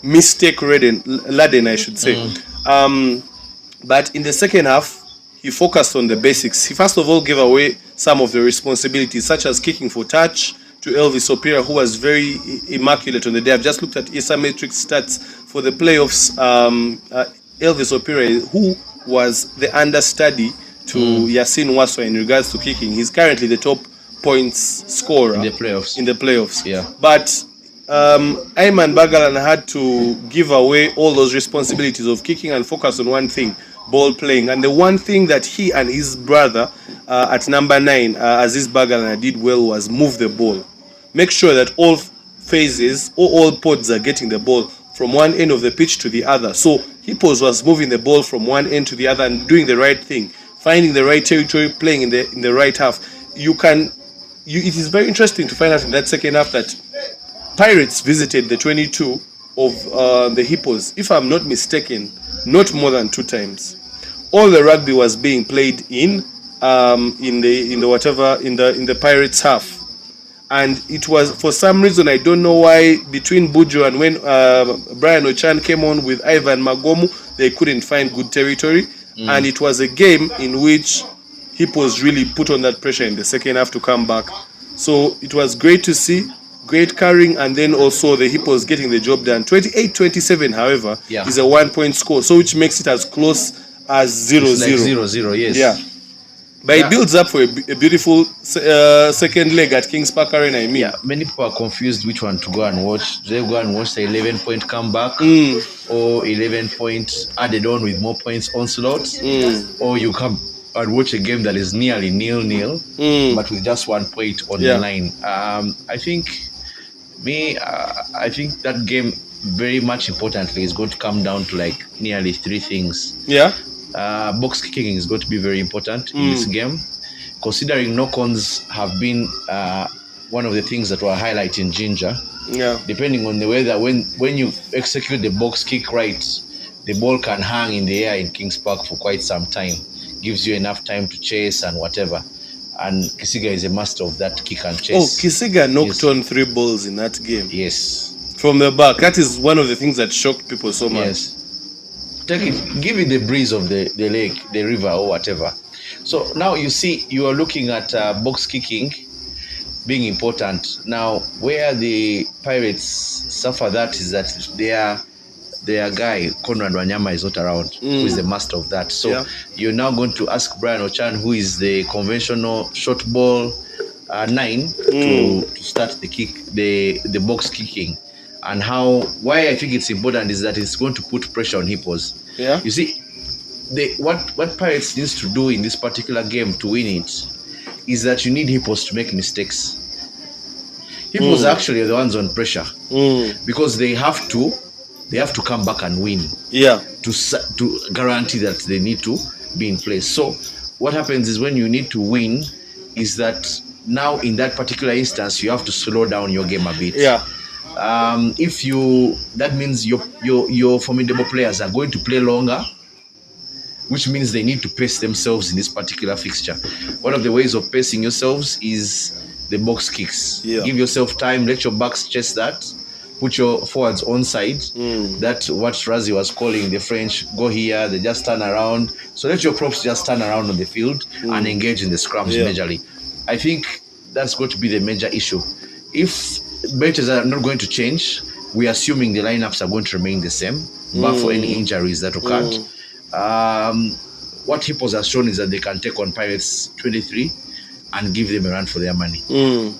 laden, I should say. But in the second half, he focused on the basics. He first of all gave away some of the responsibilities, such as kicking for touch to Elvis Opera, who was very immaculate on the day. I've just looked at isometric stats for the playoffs. Elvis Opera, who was the understudy to Yasin Waswa in regards to kicking, he's currently the top points scorer in the playoffs. Yeah. But Ayman Bagalan had to give away all those responsibilities of kicking and focus on one thing: ball playing. And the one thing that he and his brother at number 9, Aziz Bagalan, did well was move the ball. Make sure that all phases or all pods are getting the ball from one end of the pitch to the other. So Hippos was moving the ball from one end to the other and doing the right thing, finding the right territory, playing in the right half. It is very interesting to find out in that second half that Pirates visited the 22 of the Hippos, if I'm not mistaken, not more than 2 times. All the rugby was being played in the Pirates half, and it was, for some reason, I don't know why, between Bujo and when Brian Ochan came on with Ivan Magomu, they couldn't find good territory, and it was a game in which Hippos really put on that pressure in the second half to come back. So it was great to see. Great carrying, and then also the Hippos getting the job done. 28-27, however, is a 1-point score, so which makes it as close as 0-0. It's like 0-0, yes. Yeah. But it builds up for a beautiful second leg at Kings Park Arena, I mean. Yeah, many people are confused which one to go and watch. Do they go and watch the 11-point comeback or 11 points added on with more points onslaught? Or you come and watch a game that is nearly 0-0, but with just 1 point on the line. I think that game, very much importantly, is going to come down to like nearly 3 things. Yeah. Box kicking is going to be very important in this game, considering knock-ons have been one of the things that were highlighting Ginger. Yeah. Depending on the weather, when you execute the box kick right, the ball can hang in the air in Kings Park for quite some time. Gives you enough time to chase and whatever. And Kisiga is a master of that kick and chase. Oh, Kisiga knocked on 3 balls in that game. Yes. From the back. That is one of the things that shocked people so much. Yes. Take it, give it the breeze of the lake, the river, or whatever. So now you see, you are looking at box kicking being important. Now, where the Pirates suffer that is that their guy, Conrad Wanyama, is not around, who is the master of that. So you're now going to ask Brian Ochan, who is the conventional short ball 9, to start the kick, the box kicking. And why I think it's important is that it's going to put pressure on Hippos. Yeah. You see, what Pirates needs to do in this particular game to win it is that you need Hippos to make mistakes. Hippos actually are the ones on pressure because they have to come back and win. Yeah. To guarantee that they need to be in place. So what happens is when you need to win is that now in that particular instance you have to slow down your game a bit. Yeah. That means your formidable players are going to play longer, which means they need to pace themselves in this particular fixture. One of the ways of pacing yourselves is the box kicks. Yeah. Give yourself time, let your backs chase that, put your forwards on side. That's what Razi was calling the French, go here, they just turn around. So let your props just turn around on the field and engage in the scrums majorly. I think that's going to be the major issue. If benches are not going to change, we're assuming the lineups are going to remain the same, but for any injuries that occurred. What Hippos has shown is that they can take on Pirates 23 and give them a run for their money.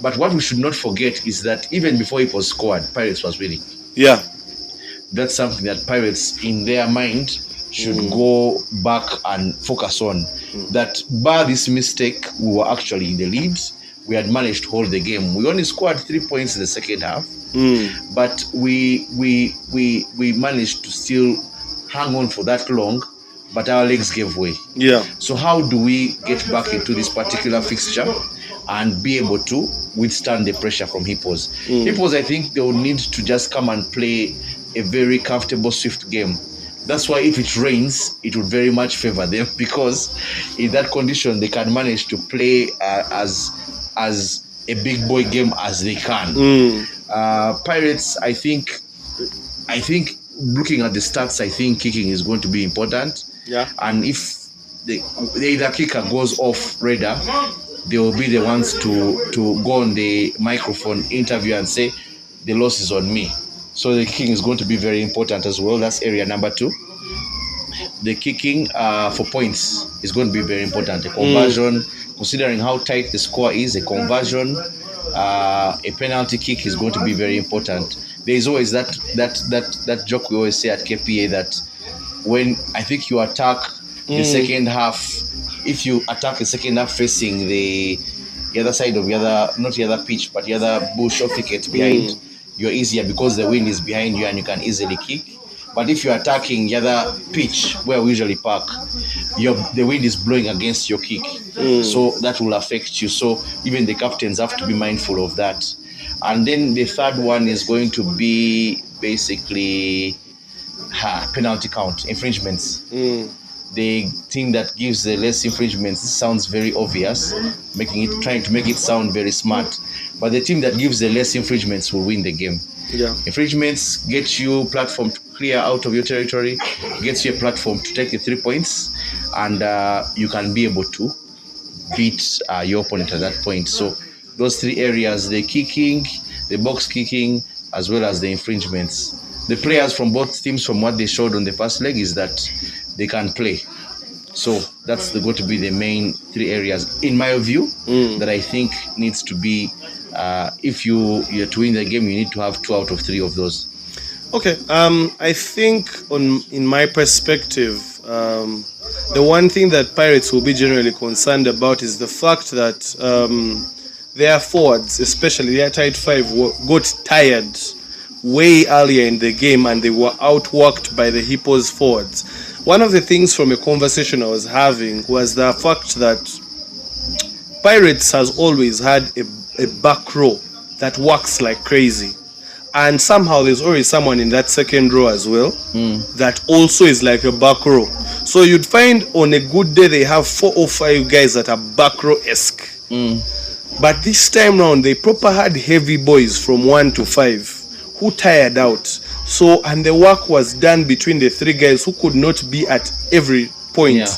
But what we should not forget is that even before Hippos scored, Pirates was winning. Yeah. That's something that Pirates, in their mind, should go back and focus on. That bar this mistake, we were actually in the lead. We had managed to hold the game. We only scored 3 points in the second half, but we managed to still hang on for that long, but our legs gave way. Yeah. So how do we get back into this particular fixture and be able to withstand the pressure from Hippos? Hippos, I think they will need to just come and play a very comfortable, swift game. That's why if it rains, it would very much favor them, because in that condition they can manage to play as a big boy game as they can. Pirates, I think looking at the stats, I think kicking is going to be important. Yeah. And if the either kicker goes off radar, they will be the ones to go on the microphone interview and say the loss is on me. So the kicking is going to be very important as well. That's area number 2. The kicking for points is going to be very important. A conversion, considering how tight the score is, a conversion, a penalty kick is going to be very important. There is always that joke we always say at KPA that when I think you attack the second half, if you attack the second half facing the other side of not the other pitch, but the other bush or thicket behind, you're easier because the wind is behind you and you can easily kick. But if you're attacking the other pitch where we usually park, the wind is blowing against your kick. So that will affect you. So even the captains have to be mindful of that. And then the third one is going to be basically penalty count, infringements. The thing that gives the less infringements, this sounds very obvious, trying to make it sound very smart. But the team that gives the less infringements will win the game. Yeah. Infringements get you platform to clear out of your territory, gets you a platform to take the 3 points, and you can be able to beat your opponent at that point. So those 3 areas, the kicking, the box kicking, as well as the infringements. The players from both teams, from what they showed on the first leg, is that they can play. So that's going to be the main 3 areas, in my view, that I think needs to be, if you're to win the game, you need to have 2 out of 3 of those. Okay. I think in my perspective, the one thing that Pirates will be generally concerned about is the fact that their forwards, especially their tight 5, got tired way earlier in the game and they were outworked by the Hippos forwards. One of the things from a conversation I was having was the fact that Pirates has always had a back row that works like crazy. And somehow there's always someone in that second row as well that also is like a back row. So you'd find on a good day they have 4 or 5 guys that are back row-esque. But this time round they proper had heavy boys from 1 to 5 who tired out. So, and the work was done between the 3 guys who could not be at every point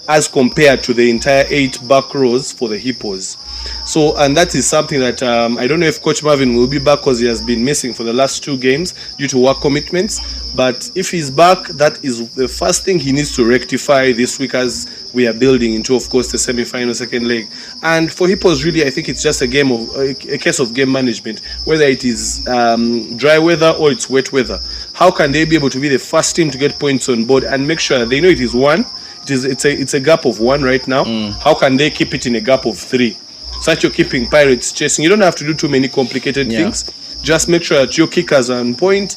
as compared to the entire 8 back rows for the Hippos. So, and that is something that I don't know if Coach Marvin will be back because he has been missing for the last 2 games due to work commitments. But if he's back, that is the first thing he needs to rectify this week as we are building into, of course, the semi-final second leg. And for Hippos, really, I think it's just a case of game management, whether it is dry weather or it's wet weather. How can they be able to be the first team to get points on board and make sure that they know it is 1? It's a gap of 1 right now. How can they keep it in a gap of 3? So that you're keeping Pirates chasing. You don't have to do too many complicated things. Just make sure that your kickers are on point.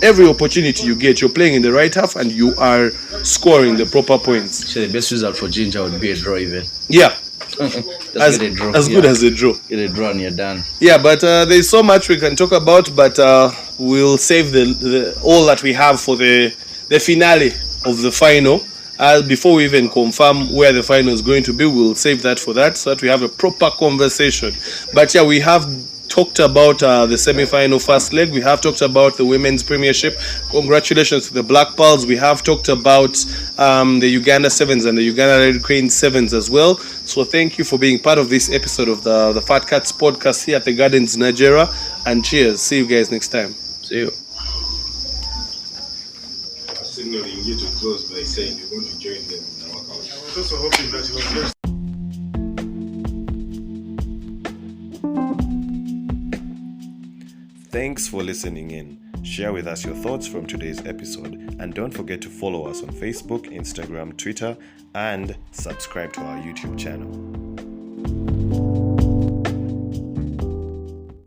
Every opportunity you get, you're playing in the right half and you are scoring the proper points. So the best result for Ginger would be a draw even. Yeah. As good as a draw. Get a draw and you're done. Yeah, but there's so much we can talk about, but we'll save the all that we have for the finale of the final. Before we even confirm where the final is going to be, we'll save that for that so that we have a proper conversation. But yeah, we have talked about the semi-final first leg. We have talked about the women's premiership. Congratulations to the Black Pearls. We have talked about the Uganda Sevens and the Uganda Red Crane Sevens as well. So thank you for being part of this episode of the Fat Cats podcast here at the Gardens, Nigeria. And cheers. See you guys next time. See you. Signaling you to close by saying you're going to join them in the workout. I was also hoping that you were just Thanks for listening in. Share with us your thoughts from today's episode and don't forget to follow us on Facebook, Instagram, Twitter, and subscribe to our YouTube channel.